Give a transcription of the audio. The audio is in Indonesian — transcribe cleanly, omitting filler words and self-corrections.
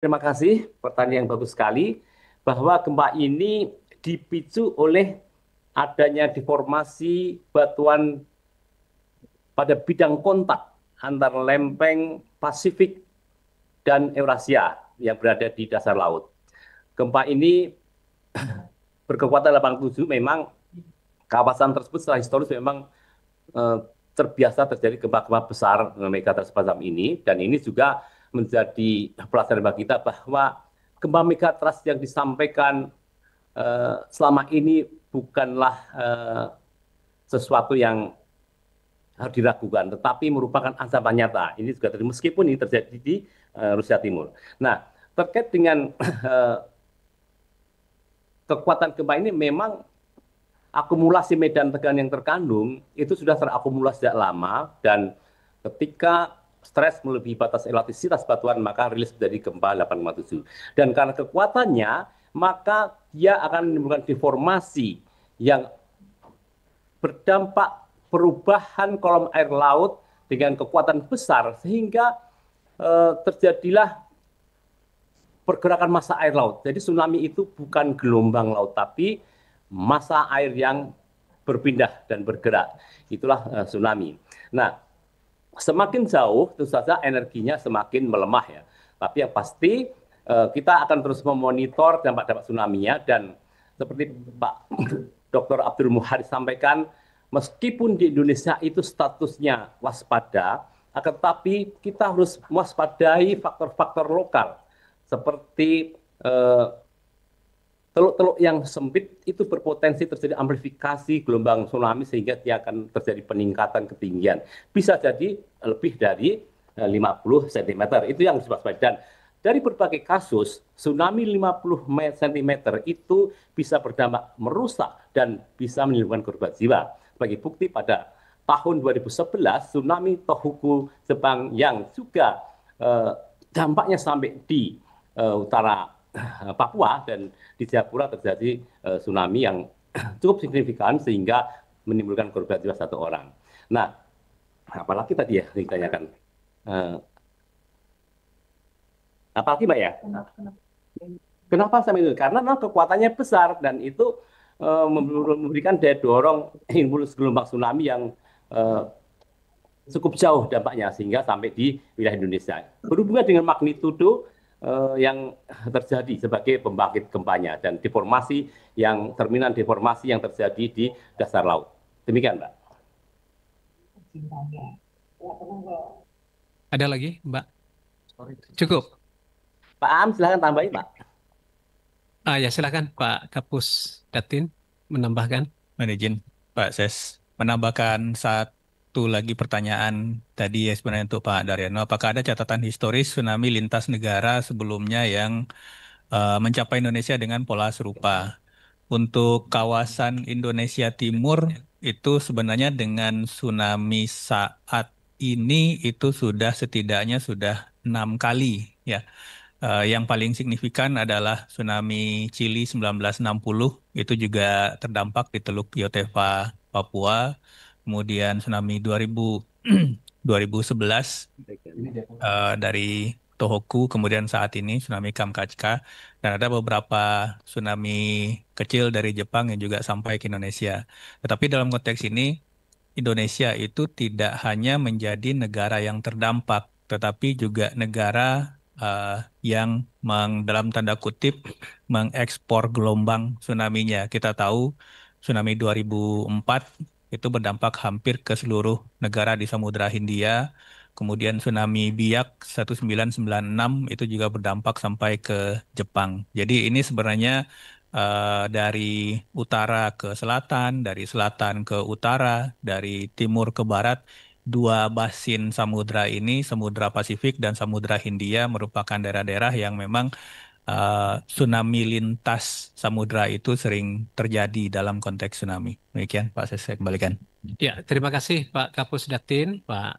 Terima kasih, pertanyaan yang bagus sekali. Bahwa gempa ini dipicu oleh adanya deformasi batuan pada bidang kontak antara lempeng Pasifik dan Eurasia yang berada di dasar laut. Gempa ini berkekuatan 87, memang kawasan tersebut secara historis memang eh, terbiasa terjadi gempa-gempa besar megatrust semacam ini, dan ini juga menjadi pelajaran bagi kita bahwa gempa megatrust yang disampaikan selama ini bukanlah sesuatu yang harus diragukan, tetapi merupakan ancaman nyata. Ini juga terjadi, meskipun ini terjadi di Rusia Timur. Nah, terkait dengan kekuatan gempa ini, memang akumulasi medan tegangan yang terkandung itu sudah terakumulasi sejak lama, dan ketika stres melebihi batas elastisitas batuan maka rilis dari gempa 8,7. Dan karena kekuatannya, maka dia akan menimbulkan deformasi yang berdampak perubahan kolom air laut dengan kekuatan besar, sehingga terjadilah pergerakan massa air laut. Jadi tsunami itu bukan gelombang laut, tapi massa air yang berpindah dan bergerak. Itulah tsunami. Nah, semakin jauh tentu saja energinya semakin melemah ya. Tapi yang pasti kita akan terus memonitor dampak-dampak tsunami-nya, dan seperti Pak Dr. Abdul Muhari sampaikan, meskipun di Indonesia itu statusnya waspada, akan tetapi kita harus mewaspadai faktor-faktor lokal seperti teluk-teluk yang sempit itu berpotensi terjadi amplifikasi gelombang tsunami, sehingga dia akan terjadi peningkatan ketinggian. Bisa jadi lebih dari 50 cm. Itu yang disebabkan. Dan dari berbagai kasus, tsunami 50 cm itu bisa berdampak merusak dan bisa menimbulkan korban jiwa. Sebagai bukti, pada tahun 2011, tsunami Tohoku Jepang yang juga dampaknya sampai di utara Papua dan di Jayapura terjadi tsunami yang cukup signifikan sehingga menimbulkan korban jiwa 1 orang. Nah, apalagi tadi ya ditanyakan, apalagi Mbak ya? Kenapa sampai itu? Karena memang kekuatannya besar, dan itu memberikan daya dorong impuls gelombang tsunami yang eh, cukup jauh dampaknya, sehingga sampai di wilayah Indonesia. Berhubungan dengan magnitudo yang terjadi sebagai pembangkit gempanya, dan deformasi yang terminan deformasi yang terjadi di dasar laut. Demikian, Mbak. Ada lagi, Mbak? Cukup. Pak Am, silahkan tambahin, Pak. Ya, silakan Pak Kapus Datin menambahkan. Mohon izin, Pak Ses, menambahkan satu lagi pertanyaan tadi ya, sebenarnya untuk Pak Daryano. Apakah ada catatan historis tsunami lintas negara sebelumnya yang mencapai Indonesia dengan pola serupa? Untuk kawasan Indonesia Timur itu sebenarnya dengan tsunami saat ini itu sudah setidaknya sudah 6 kali ya. Yang paling signifikan adalah tsunami Chili 1960, itu juga terdampak di Teluk Piotepa, Papua. Kemudian tsunami 2011 dari Tohoku, kemudian saat ini tsunami Kamchatka, dan ada beberapa tsunami kecil dari Jepang yang juga sampai ke Indonesia. Tetapi dalam konteks ini, Indonesia itu tidak hanya menjadi negara yang terdampak, tetapi juga negara yang dalam tanda kutip mengekspor gelombang tsunami-nya. Kita tahu tsunami 2004 itu berdampak hampir ke seluruh negara di Samudra Hindia. Kemudian tsunami Biak 1996 itu juga berdampak sampai ke Jepang. Jadi ini sebenarnya dari utara ke selatan, dari selatan ke utara, dari timur ke barat, dua basin samudra ini, Samudra Pasifik dan Samudra Hindia, merupakan daerah-daerah yang memang tsunami lintas samudra itu sering terjadi dalam konteks tsunami. Demikian, Pak, saya kembalikan. Ya, terima kasih Pak Kapus Datin, Pak